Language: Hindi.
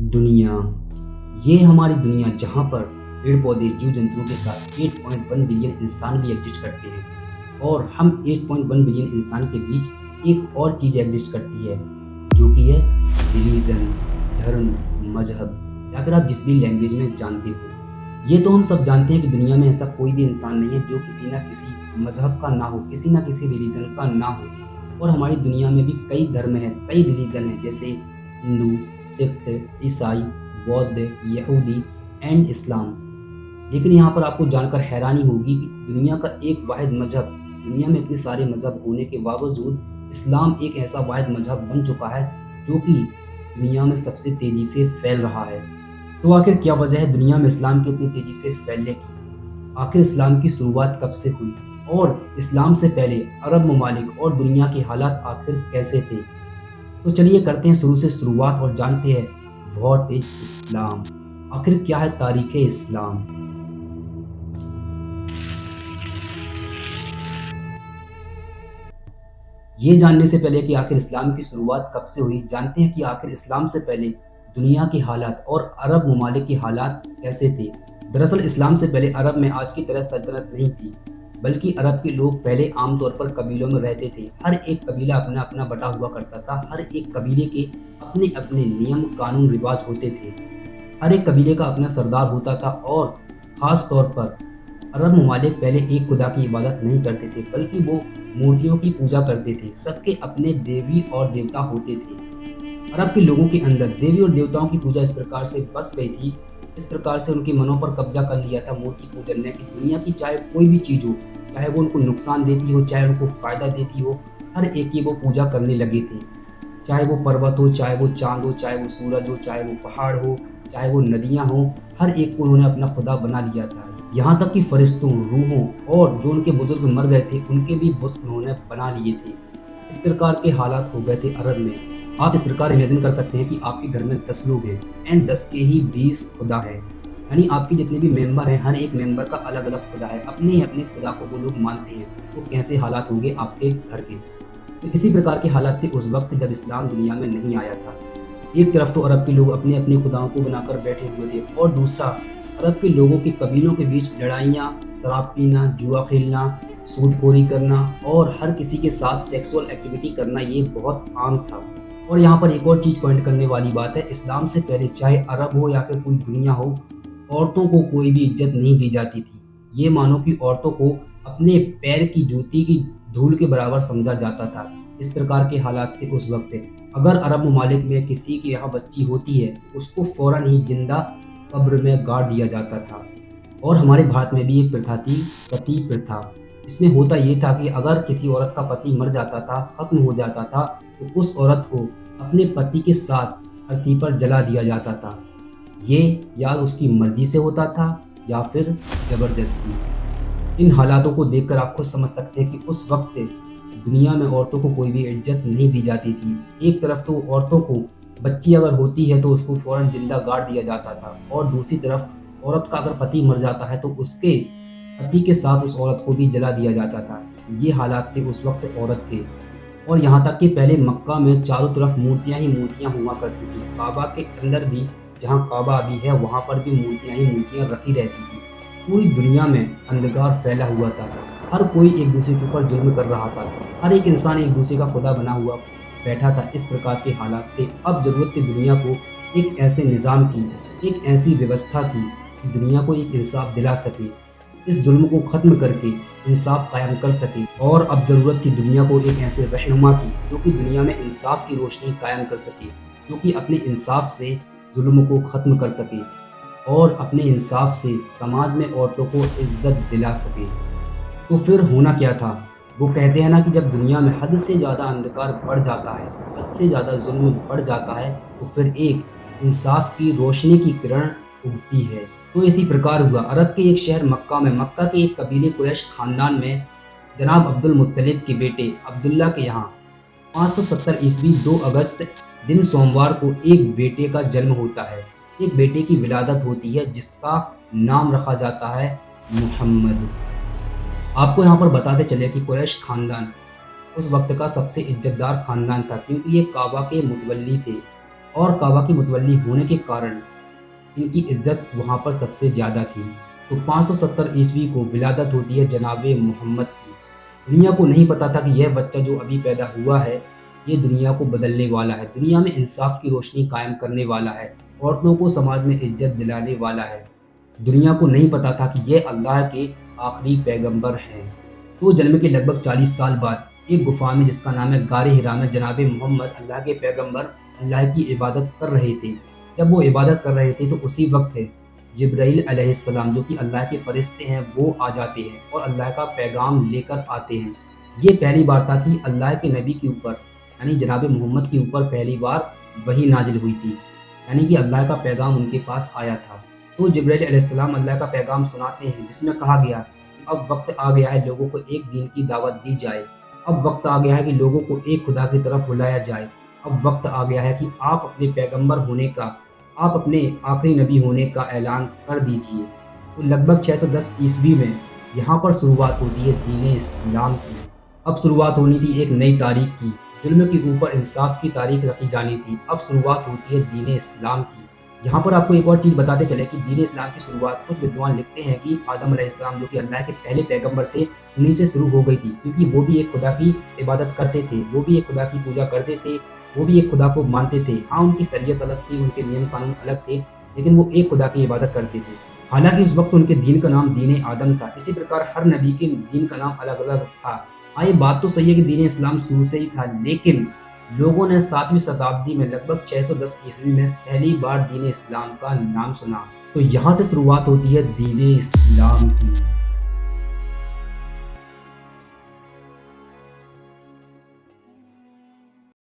दुनिया, ये हमारी दुनिया जहाँ पर पेड़ पौधे जीव जंतुओं के साथ 8.1 बिलियन इंसान भी एग्जिस्ट करते हैं और हम 8.1 बिलियन इंसान के बीच एक और चीज़ एग्जिस्ट करती है जो कि है रिलीजन, धर्म, मजहब या फिर आप जिस भी लैंग्वेज में जानते हो। ये तो हम सब जानते हैं कि दुनिया में ऐसा कोई भी इंसान नहीं है जो किसी ना किसी मजहब का ना हो, किसी ना किसी रिलीजन का ना हो। और हमारी दुनिया में भी कई धर्म हैं, कई रिलीजन हैं, जैसे हिंदू, सिख, ईसाई, बौद्ध, यहूदी एंड इस्लाम। लेकिन यहाँ पर आपको जानकर हैरानी होगी कि दुनिया का एक वाहिद मजहब, दुनिया में इतने सारे मजहब होने के बावजूद इस्लाम एक ऐसा वाहिद मजहब बन चुका है जो कि दुनिया में सबसे तेजी से फैल रहा है। तो आखिर क्या वजह है दुनिया में इस्लाम के इतनी तेजी से फैलने की? आखिर इस्लाम की शुरुआत कब से हुई और इस्लाम से पहले अरब ममालिक और दुनिया के हालात आखिर कैसे थे? तो चलिए करते हैं शुरू से शुरुआत और जानते हैं व्हाट इज इस्लाम। आखिर क्या है तारीख इस्लाम? ये जानने से पहले कि आखिर इस्लाम की शुरुआत कब से हुई, जानते हैं कि आखिर इस्लाम से पहले दुनिया के हालात और अरब ममालिक के हालात कैसे थे। दरअसल इस्लाम से पहले अरब में आज की तरह सल्तनत नहीं थी, बल्कि अरब के लोग पहले आमतौर पर कबीलों में रहते थे। हर एक कबीला अपना अपना बटा हुआ करता था। हर एक कबीले के अपने अपने नियम कानून रिवाज होते थे। हर एक कबीले का अपना सरदार होता था और ख़ास तौर पर अरब ममालिक पहले एक खुदा की इबादत नहीं करते थे, बल्कि वो मूर्तियों की पूजा करते थे। सबके अपने देवी और देवता होते थे। अरब के लोगों के अंदर देवी और देवताओं की पूजा इस प्रकार से बस गई थी, इस प्रकार से उनके मनों पर कब्जा कर लिया था मूर्ति पूजन ने कि दुनिया की चाहे कोई भी चीज़ हो, चाहे वो उनको नुकसान देती हो, चाहे उनको फ़ायदा देती हो, हर एक की वो पूजा करने लगे थे। चाहे वो पर्वत हो, चाहे वो चाँद हो, चाहे वो सूरज हो, चाहे वो पहाड़ हो, चाहे वो नदियाँ हों, हर एक को उन्होंने अपना खुदा बना लिया था। यहाँ तक कि फरिश्तों, रूहों और जो उनके बुजुर्ग मर गए थे, उनके भी बुत उन्होंने बना लिए थे। इस प्रकार के हालात हो गए थे अरब में। आप इस प्रकार इमेजिन कर सकते हैं कि आपके घर में 10 लोग हैं एंड 10 के ही 20 खुदा है। यानी आपके जितने भी मेंबर हैं, हर एक मेंबर का अलग अलग खुदा है, अपने ही अपने खुदा को वो लोग मानते हैं। तो कैसे हालात होंगे आपके घर के? तो इसी प्रकार के हालात थे उस वक्त जब इस्लाम दुनिया में नहीं आया था। एक तरफ तो अरब के लोग अपने अपने खुदाओं को बनाकर बैठे हुए थे और दूसरा अरब के लोगों के कबीलों के बीच लड़ाइयाँ, शराब पीना, जुआ खेलना, सूदखोरी करना और हर किसी के साथ सेक्सुअल एक्टिविटी करना ये बहुत आम था। और यहाँ पर एक और चीज़ पॉइंट करने वाली बात है, इस्लाम से पहले चाहे अरब हो या फिर पूरी दुनिया हो, औरतों को कोई भी इज्जत नहीं दी जाती थी। ये मानो कि औरतों को अपने पैर की जूती की धूल के बराबर समझा जाता था। इस प्रकार के हालात थे उस वक्त। अगर अरब ममालिक में किसी के यहाँ बच्ची होती है, उसको फ़ौरन ही जिंदा कब्र में गाड़ दिया जाता था। और हमारे भारत में भी एक प्रथा थी, सती प्रथा। इसमें होता ये था कि अगर किसी औरत का पति मर जाता था, खत्म हो जाता था, तो उस औरत को अपने पति के साथ धरती पर जला दिया जाता था। ये या उसकी मर्जी से होता था या फिर जबरदस्ती। इन हालातों को देखकर आप खुद समझ सकते हैं कि उस वक्त दुनिया में औरतों को कोई भी इज्जत नहीं दी जाती थी। एक तरफ तो औरतों को बच्ची अगर होती है तो उसको फ़ौरन जिंदा गाड़ दिया जाता था और दूसरी तरफ औरत का अगर पति मर जाता है तो उसके पति के साथ उस औरत को भी जला दिया जाता था। ये हालात थे उस वक्त औरत के। और यहाँ तक कि पहले मक्का में चारों तरफ मूर्तियाँ ही मूर्तियाँ हुआ करती थी। काबा के अंदर भी, जहाँ काबा अभी है, वहाँ पर भी मूर्तियाँ ही मूर्तियाँ रखी रहती थी। पूरी दुनिया में अंधकार फैला हुआ था। हर कोई एक दूसरे के ऊपर जुल्म कर रहा था। हर एक इंसान एक दूसरे का खुदा बना हुआ बैठा था। इस प्रकार के हालात थे। अब ज़रूरत थी दुनिया को एक ऐसे निज़ाम की, एक ऐसी व्यवस्था की कि दुनिया को एक इंसाफ दिला सके, इस जुल्म को ख़त्म करके इंसाफ कायम कर सके। और अब ज़रूरत थी दुनिया को एक ऐसे रहनुमा की जो कि दुनिया में इंसाफ की रोशनी कायम कर सके, जो कि अपने इंसाफ से जुल्म को ख़त्म कर सके और अपने इंसाफ से समाज में औरतों को इज्जत दिला सके। तो फिर होना क्या था? वो कहते हैं ना कि जब दुनिया में हद से ज़्यादा अंधकार बढ़ जाता है, हद से ज़्यादा जुल्म बढ़ जाता है, तो फिर एक इंसाफ की रोशनी की किरण उगती है। तो इसी प्रकार हुआ। अरब के एक शहर मक्का में, मक्का के एक कबीले कुरैश खानदान में जनाब अब्दुल मुत्तलिब के बेटे अब्दुल्ला के यहाँ 570 ईस्वी 2 अगस्त दिन सोमवार को एक बेटे का जन्म होता है। एक बेटे की विलादत होती है जिसका नाम रखा जाता है मुहम्मद। आपको यहाँ पर बताते चले कि कुरैश खानदान उस वक्त का सबसे इज्जतदार खानदान था, क्योंकि ये काबा के मुतवल्ली थे। और काबा की मुतवल्ली होने के कारण इनकी इज्जत वहाँ पर सबसे ज़्यादा थी। तो 570 ईस्वी को विलादत होती है जनाब मोहम्मद की। दुनिया को नहीं पता था कि यह बच्चा जो अभी पैदा हुआ है, ये दुनिया को बदलने वाला है, दुनिया में इंसाफ की रोशनी कायम करने वाला है, औरतों को समाज में इज्जत दिलाने वाला है। दुनिया को नहीं पता था कि यह अल्लाह के आखिरी पैगंबर हैं। तो जन्म के लगभग 40 साल बाद एक गुफा में जिसका नाम है गारे हिरा में जनाब मोहम्मद अल्लाह के पैगंबर अल्लाह की इबादत कर रहे थे। जब वो इबादत कर रहे थे तो उसी वक्त जिब्राइल अलैहिस्सलाम जो कि अल्लाह के फरिश्ते हैं वो आ जाते हैं और अल्लाह का पैगाम लेकर आते हैं। ये पहली बार था कि अल्लाह के नबी के ऊपर यानी जनाब मोहम्मद के ऊपर पहली बार वही नाजिल हुई थी, यानी कि अल्लाह का पैगाम उनके पास आया था। तो जिब्राइल अलैहिस्सलाम अल्लाह का पैगाम सुनाते हैं जिसमें कहा गया कि अब वक्त आ गया है लोगों को एक दीन की दावत दी जाए। अब वक्त आ गया है कि लोगों को एक खुदा की तरफ बुलाया जाए। अब वक्त आ गया है कि आप अपने पैगंबर होने का, आप अपने आखिरी नबी होने का ऐलान कर दीजिए। तो लगभग 610 ईस्वी में यहाँ पर शुरुआत होती है दीन इस्लाम की। अब शुरुआत होनी थी एक नई तारीख की, जुल्म के ऊपर इंसाफ की तारीख रखी जानी थी। अब शुरुआत होती है दीन इस्लाम की। यहाँ पर आपको एक और चीज़ बताते चले कि दीन इस्लाम की शुरुआत कुछ विद्वान लिखते हैं कि आदम अलैहिस्सलाम जो कि अल्लाह के पहले पैगंबर थे, उन्हीं से शुरू हो गई थी, क्योंकि वो भी एक खुदा की इबादत करते थे, वो भी एक खुदा की पूजा करते थे, वो भी एक खुदा को मानते थे। हाँ, उनकी शरीयत अलग थी, उनके नियम कानून अलग थे, लेकिन वो एक खुदा की इबादत करते थे। हालांकि उस वक्त उनके दीन का नाम दीन आदम था। इसी प्रकार हर नबी के दीन का नाम अलग अलग था। हाँ, ये बात तो सही है कि दीन इस्लाम शुरू से ही था, लेकिन लोगों ने 7वीं शताब्दी में लगभग 610 ईस्वी में पहली बार दीन इस्लाम का नाम सुना। तो यहाँ से शुरुआत होती है दीन इस्लाम की।